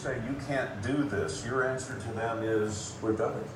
say you can't do this, your answer to them is, we've done it.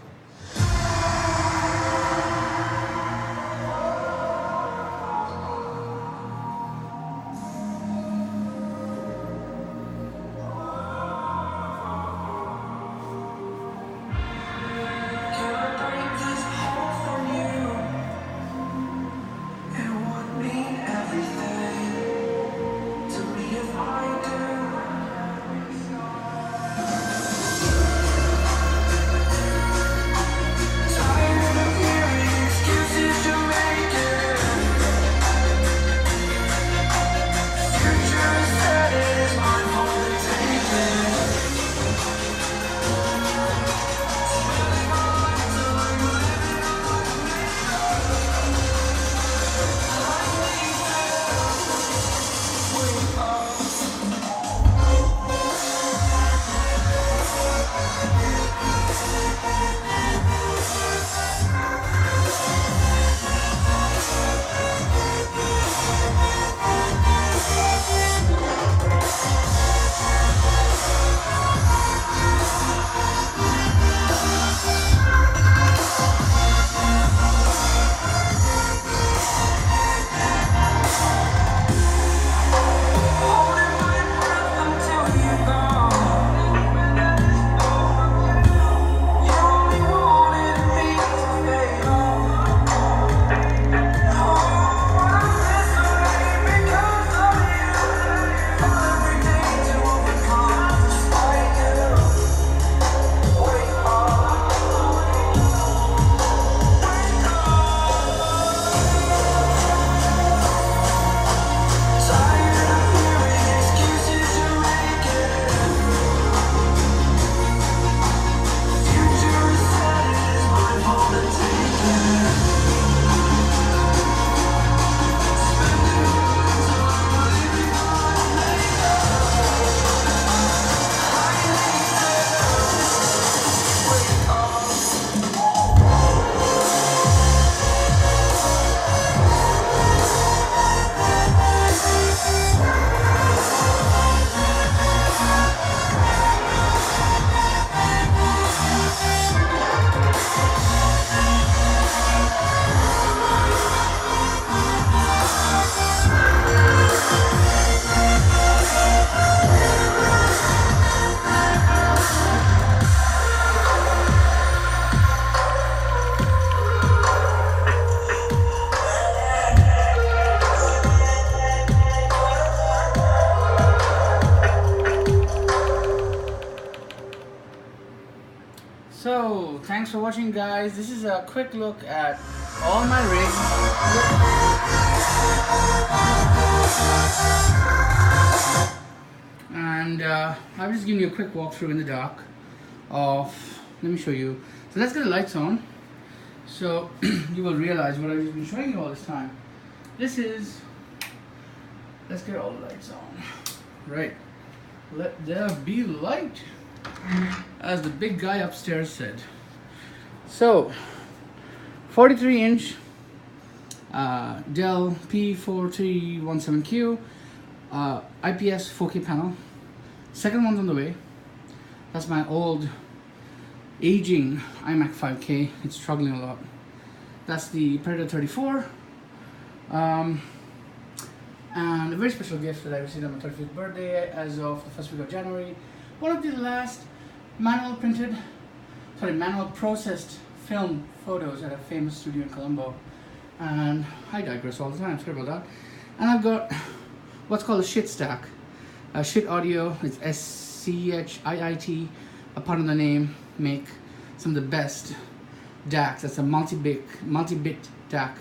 So, thanks for watching, guys. This is a quick look at all my rigs. And I've just given you a quick walkthrough in the dark of, let me show you. So let's get the lights on. So you will realize what I've been showing you all this time. This is, let's get all the lights on. Right. Let there be light, as the big guy upstairs said. So 43-inch Dell P4317Q IPS 4K panel. Second one's on the way. That's my old aging iMac 5K. It's struggling a lot. That's the Predator 34. And a very special gift that I received on my 35th birthday as of the first week of January. One of the last manual processed film photos at a famous studio in Colombo. And I digress all the time, sorry about that. And I've got what's called a shit stack. Shit Audio, it's SCHIIT, a part of the name, make some of the best DACs. That's a multi-bit DAC.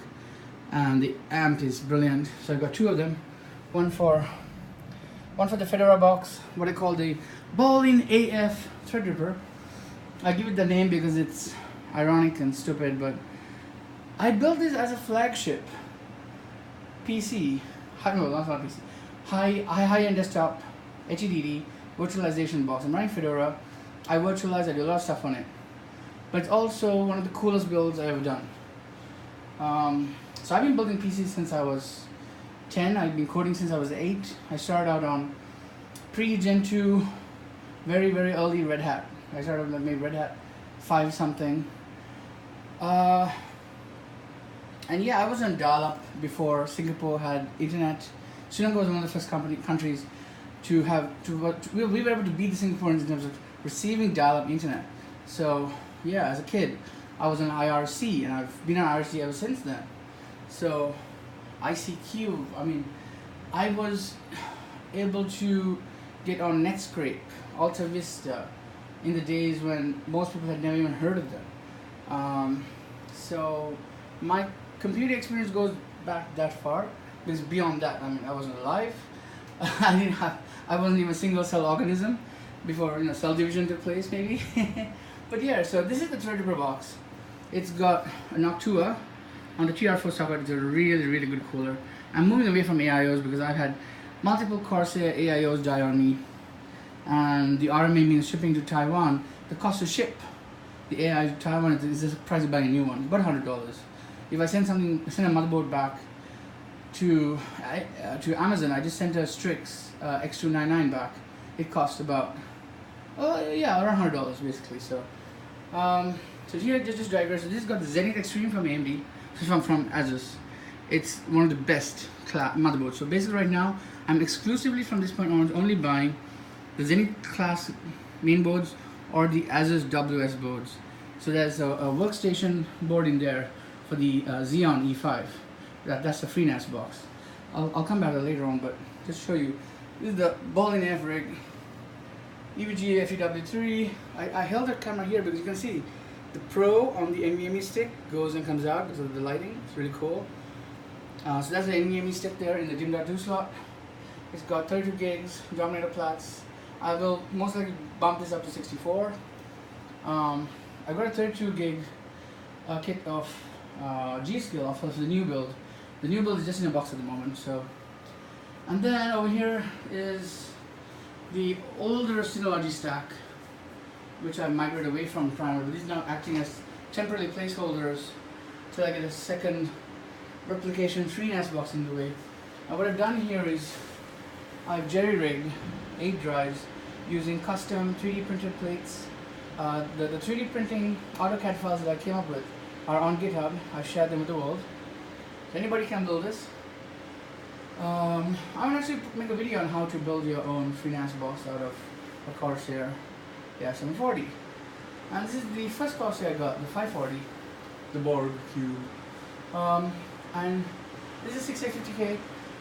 And the amp is brilliant. So I've got two of them. One for the Fedora box, what I call the Bowling AF Threadripper. I give it the name because it's ironic and stupid, but I built this as a flagship PC. No, not PC. High-end desktop HEDD virtualization box. I'm running Fedora. I virtualize. I do a lot of stuff on it. But it's also one of the coolest builds I've ever done. So I've been building PCs since I was 10. I've been coding since I was 8. I started out on pre-Gen 2 very early Red Hat. I started with maybe Red Hat 5 something. And yeah, I was on dial-up before Singapore had internet. Sri Lanka was one of the first countries to have we were able to beat the Singaporeans in terms of receiving dial-up internet. So yeah, as a kid, I was on IRC, and I've been on IRC ever since then. So ICQ, I mean, I was able to get on Netscape, Alta Vista, in the days when most people had never even heard of them. So my computer experience goes back that far, because beyond that, I mean, I wasn't alive. I wasn't even a single cell organism before cell division took place, maybe. But yeah, so this is the Threadripper box. It's got a Noctua on the TR4 socket. It's a really good cooler. I'm moving away from AIOs because I've had multiple Corsair AIOs die on me, and the RMA means shipping to Taiwan. The cost to ship the AI to Taiwan is the price of buying a new one, about $100. If I send a motherboard back to Amazon, I just sent a Strix X299 back. It cost about around $100 basically. So so here just digress. So this has got the Zenith Extreme from AMD, from Asus. It's one of the best motherboards. So basically right now, I'm exclusively from this point on only buying the Zenith class main boards or the Asus WS boards. So there's a workstation board in there for the Xeon E5. That's the FreeNAS box. I'll come back to it later on, but just show you. This is the ball and F rig. EVGA FEW3. I held the camera here because you can see the Pro on the NVMe stick goes and comes out because of the lighting. It's really cool. So that's the NVMe stick there in the DIMM.2 slot. It's got 32 gigs, Dominator Plats. I will most likely bump this up to 64. I got a 32 gig kit of G-Skill off of the new build. The new build is just in a box at the moment. So, and then over here is the older Synology stack, which I migrated away from primer. But these are now acting as temporary placeholders till I get a second replication FreeNAS box in the way. What I've done here is I've jerry-rigged 8 drives using custom 3D printed plates. The 3D printing AutoCAD files that I came up with are on GitHub. I've shared them with the world. So anybody can build this. I will actually make a video on how to build your own FreeNAS box out of a Corsair 740. And this is the first Corsair I got, the 540, the Borg Cube. And this is 6850K.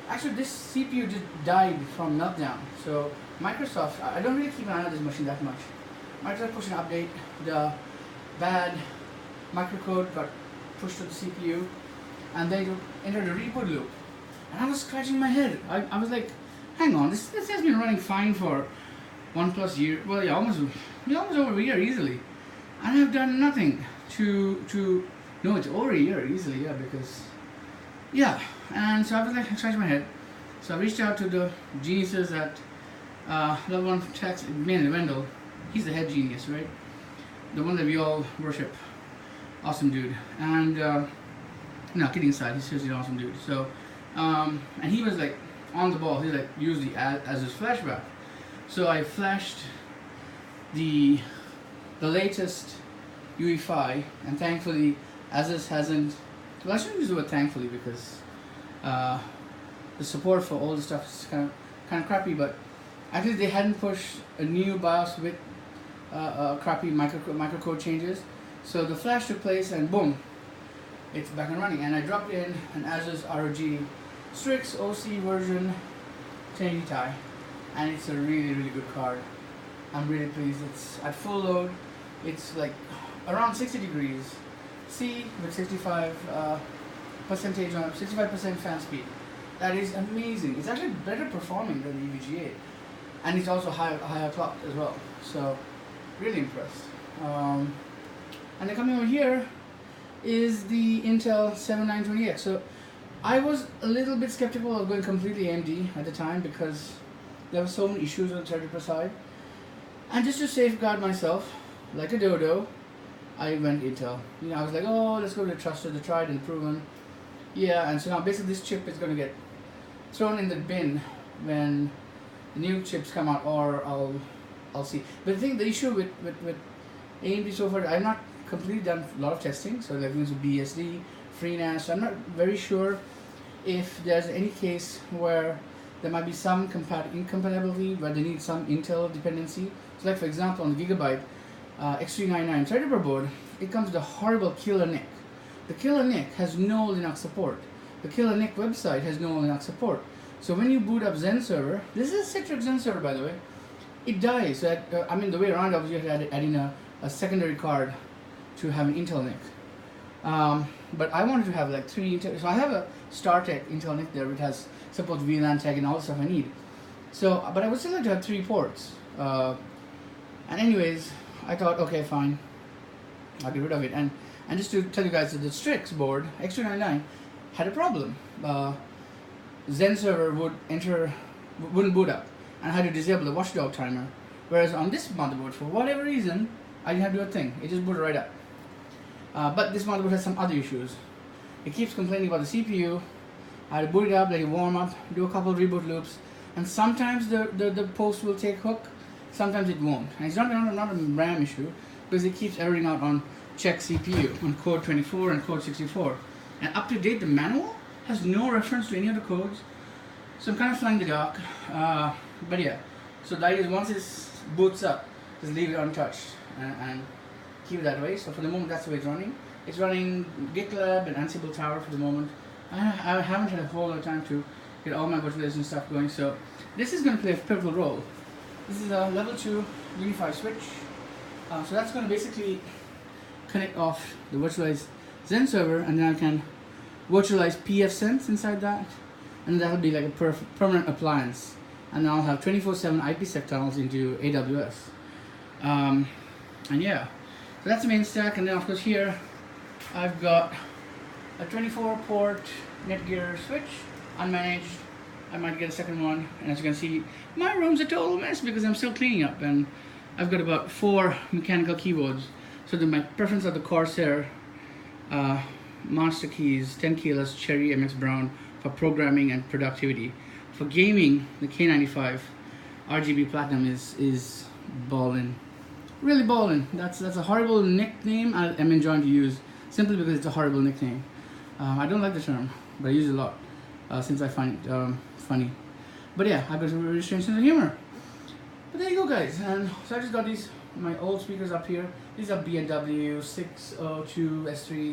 Actually, this CPU just died from meltdown. So Microsoft, I don't really keep an eye on this machine that much. Microsoft pushed an update. The bad microcode got pushed to the CPU, and then it entered a reboot loop. And I was scratching my head. I was like, hang on, this has been running fine for 1+ year. Well, yeah, almost over a year easily, and I've done nothing to. No, it's over a year easily, because. Yeah, and so I was like, scratching my head. So I reached out to the geniuses at Level 1 Techs, mainly Wendell. He's the head genius, right? The one that we all worship. Awesome dude. And, no, kidding aside, he's seriously an awesome dude. So, and he was like on the ball. He's like, use the Asus flashback. So I flashed the latest UE5, and thankfully Asus hasn't. Well, I shouldn't use the word thankfully because the support for all the stuff is kind of crappy. But actually, they hadn't pushed a new BIOS with crappy microcode changes. So the flash took place, and boom, it's back and running. And I dropped in an Asus ROG Strix OC version 1080 Ti, and it's a really good card. I'm really pleased. It's at full load. It's like around 60 degrees C with 65% 65% fan speed. That is amazing. It's actually better performing than the EVGA, and it's also higher clocked as well. So really impressed. And then coming over here is the Intel 7920X. So I was a little bit skeptical of going completely AMD at the time because there were so many issues on the Threadripper side, and just to safeguard myself, like a dodo, I went Intel. I was like, oh, let's go to the trusted, the tried and proven. Yeah, and so now basically this chip is going to get thrown in the bin when the new chips come out, or I'll I'll see. But the issue with AMD so far, I've not completely done a lot of testing. So like things with BSD, FreeNAS. So I'm not very sure if there's any case where there might be some incompatibility where they need some Intel dependency. So like for example on the Gigabyte X399 Threadripper board, it comes with a horrible killer NIC. The killer NIC has no Linux support. The killer NIC website has no Linux support. So when you boot up Zen server, this is a Citrix Zen server by the way, it dies. So I mean the way around obviously you have to add in a secondary card to have an Intel NIC. But I wanted to have like 3 Intel, so I have a StarTech Intel NIC there which has supports VLAN tag and all the stuff I need. So, but I would still like to have 3 ports. And anyways, I thought, okay, fine, I'll get rid of it. And just to tell you guys that the Strix board, X299, had a problem. Zen server wouldn't boot up, and I had to disable the watchdog timer. Whereas on this motherboard, for whatever reason, I didn't have to do a thing. It just booted right up. But this motherboard has some other issues. It keeps complaining about the CPU. I had to boot it up, let it warm up, do a couple of reboot loops, and sometimes the post will take hook, sometimes it won't. And it's not a RAM issue, because it keeps erroring out on check CPU, on code 24 and code 64. And up to date, the manual has no reference to any of the codes, so I'm kind of flying the dark. But yeah, so the idea is once it boots up, just leave it untouched and keep it that way. So for the moment, that's the way it's running. It's running GitLab and Ansible Tower for the moment. I haven't had a whole lot of time to get all my virtualization stuff going, so this is going to play a pivotal role. This is a level 2 Unify switch. So that's going to basically connect off the virtualized Zen server, and then I can virtualize pfSense inside that, and that'll be like a permanent appliance. And then I'll have 24/7 IPsec tunnels into AWS. And yeah, so that's the main stack. And then of course here I've got a 24-port Netgear switch, unmanaged. I might get a second one, and as you can see, my room's a total mess because I'm still cleaning up, and I've got about 4 mechanical keyboards. So my preference are the Corsair Master Keys 10 keyless Cherry MX Brown for programming and productivity. For gaming, the K95 RGB Platinum is ballin', really ballin'. That's a horrible nickname I'm enjoying to use simply because it's a horrible nickname. I don't like the term, but I use it a lot since I find it funny. But yeah, I've got a really strange sense of humor. But there you go, guys. And so I just got my old speakers up here. These are B&W 602 S3.